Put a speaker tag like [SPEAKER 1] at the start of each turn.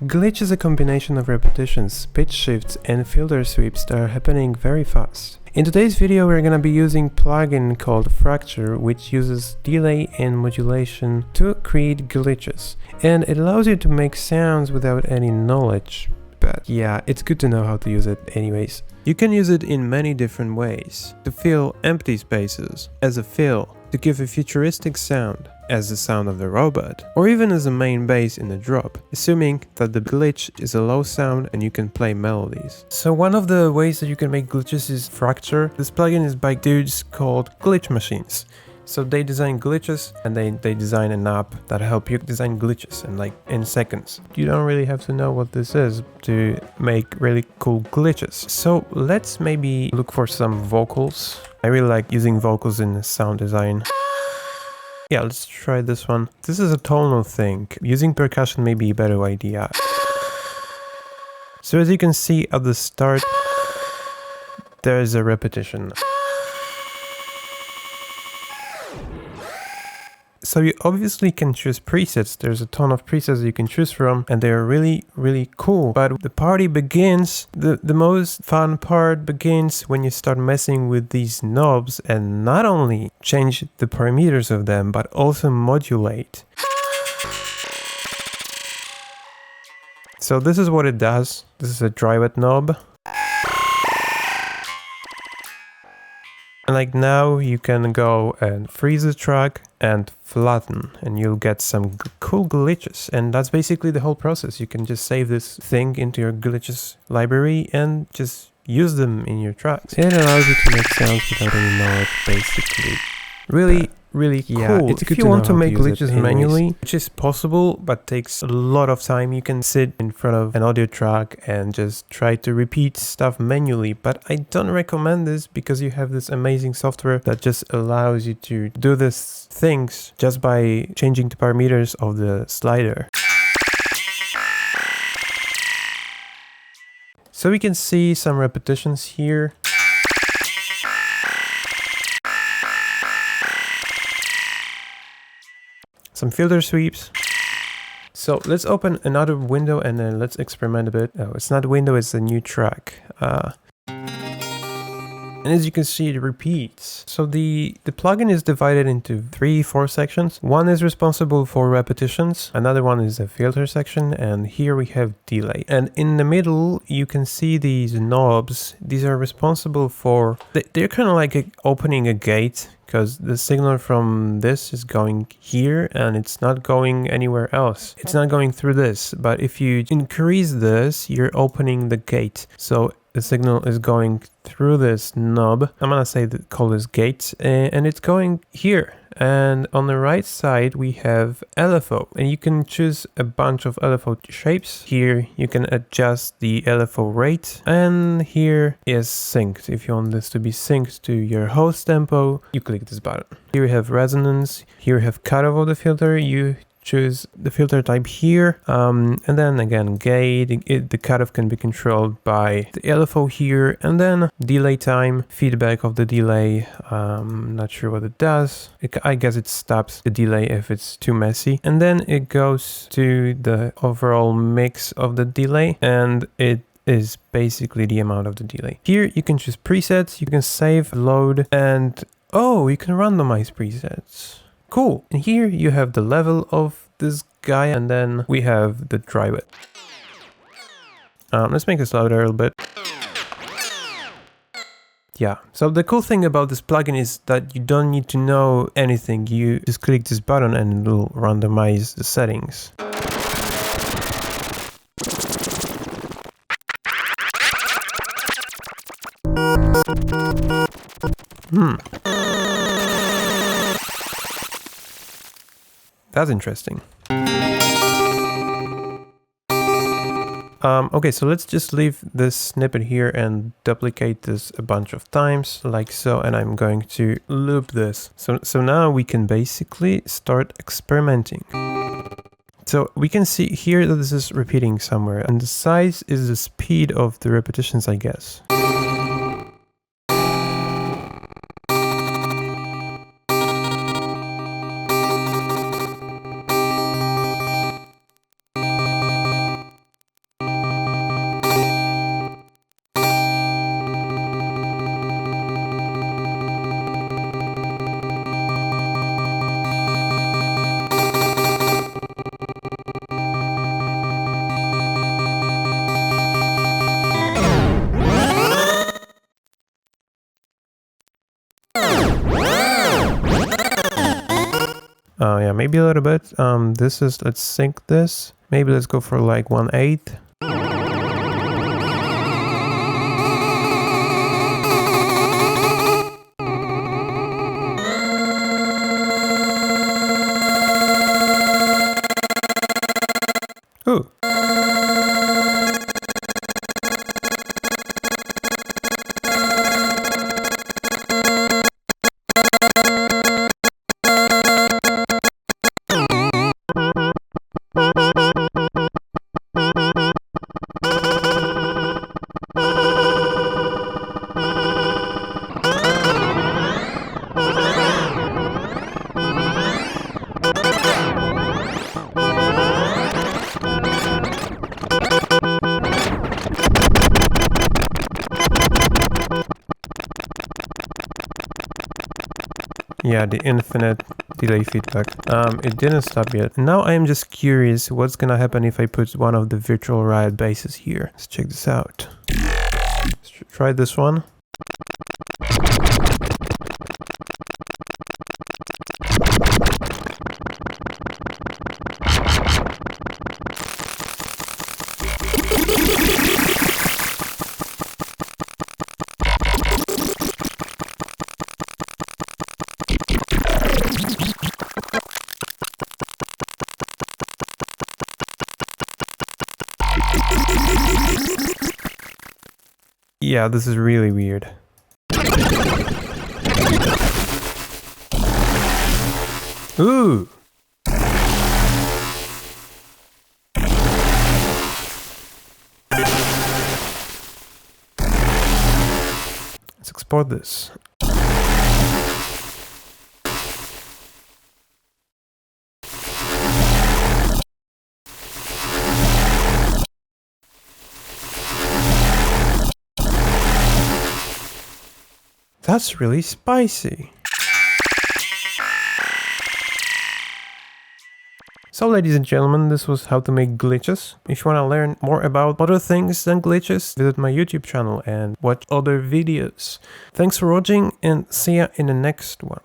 [SPEAKER 1] Glitch is a combination of repetitions, pitch shifts, and filter sweeps that are happening very fast. In today's video we're gonna be using a plugin called Fracture, which uses delay and modulation to create glitches, and it allows you to make sounds without any knowledge. But yeah, it's good to know how to use it anyways. You can use it in many different ways. To fill empty spaces, as a fill, to give a futuristic sound, as the sound of the robot, or even as a main bass in the drop, assuming that the glitch is a low sound and you can play melodies. So one of the ways that you can make glitches is Fracture. This plugin is by dudes called Glitch Machines. So they design glitches and they design an app that help you design glitches in seconds. You don't really have to know what this is to make really cool glitches. So let's maybe look for some vocals. I really like using vocals in sound design. Yeah, let's try this one. This is a tonal thing. Using percussion may be a better idea. So as you can see at the start, there's a repetition. So you obviously can choose presets. There's a ton of presets you can choose from and they're really cool. But the party begins, the most fun part begins when you start messing with these knobs and not only change the parameters of them, but also modulate. So this is what it does. This is a drive it knob. And like now you can go and freeze the track and flatten and you'll get some cool glitches, and that's basically the whole process. You can just save this thing into your glitches library and just use them in your tracks. It allows you to make sounds without any knowledge, basically. Really cool. It's if you want to make glitches manually, which is possible but takes a lot of time, you can sit in front of an audio track and just try to repeat stuff manually. But I don't recommend this because you have this amazing software that just allows you to do these things just by changing the parameters of the slider. So we can see some repetitions here. Some filter sweeps. So let's open another window and then let's experiment a bit. Oh, it's not a window, it's a new track. And as you can see, it repeats. So the plugin is divided into 3-4 sections. One is responsible for repetitions, another one is a filter section, and here we have delay. And in the middle, you can see these knobs. These are responsible for, they're kind of like opening a gate, because the signal from this is going here and it's not going anywhere else. It's not going through this, but if you increase this, you're opening the gate. So the signal is going through this knob. I'm gonna call this gate, and it's going here. And on the right side we have LFO, and you can choose a bunch of LFO shapes. Here you can adjust the LFO rate, and here is synced. If you want this to be synced to your host tempo, you click this button. Here we have resonance, here we have cutoff of the filter. You choose the filter type here, and then again gate. The cutoff can be controlled by the LFO here, and then delay time, feedback of the delay. Not sure what it does. I guess it stops the delay if it's too messy, and then it goes to the overall mix of the delay, and it is basically the amount of the delay. Here you can choose presets, you can save, load, and oh, you can randomize presets. Cool. And here you have the level of this guy, and then we have the drive it. Let's make this louder a little bit. Yeah, so the cool thing about this plugin is that you don't need to know anything. You just click this button and it will randomize the settings. That's interesting. Okay, so let's just leave this snippet here and duplicate this a bunch of times, like so, and I'm going to loop this. So now we can basically start experimenting. So we can see here that this is repeating somewhere, and the size is the speed of the repetitions, I guess. Yeah, maybe a little bit. This is, let's sync this. Maybe let's go for like 1/8. Ooh. Yeah, the infinite delay feedback. It didn't stop yet. Now I am just curious what's gonna happen if I put one of the virtual riot bases here. Let's check this out. Let's try this one. Yeah, this is really weird. Ooh! Let's export this. That's really spicy. So ladies and gentlemen, this was how to make glitches. If you want to learn more about other things than glitches, visit my YouTube channel and watch other videos. Thanks for watching and see ya in the next one.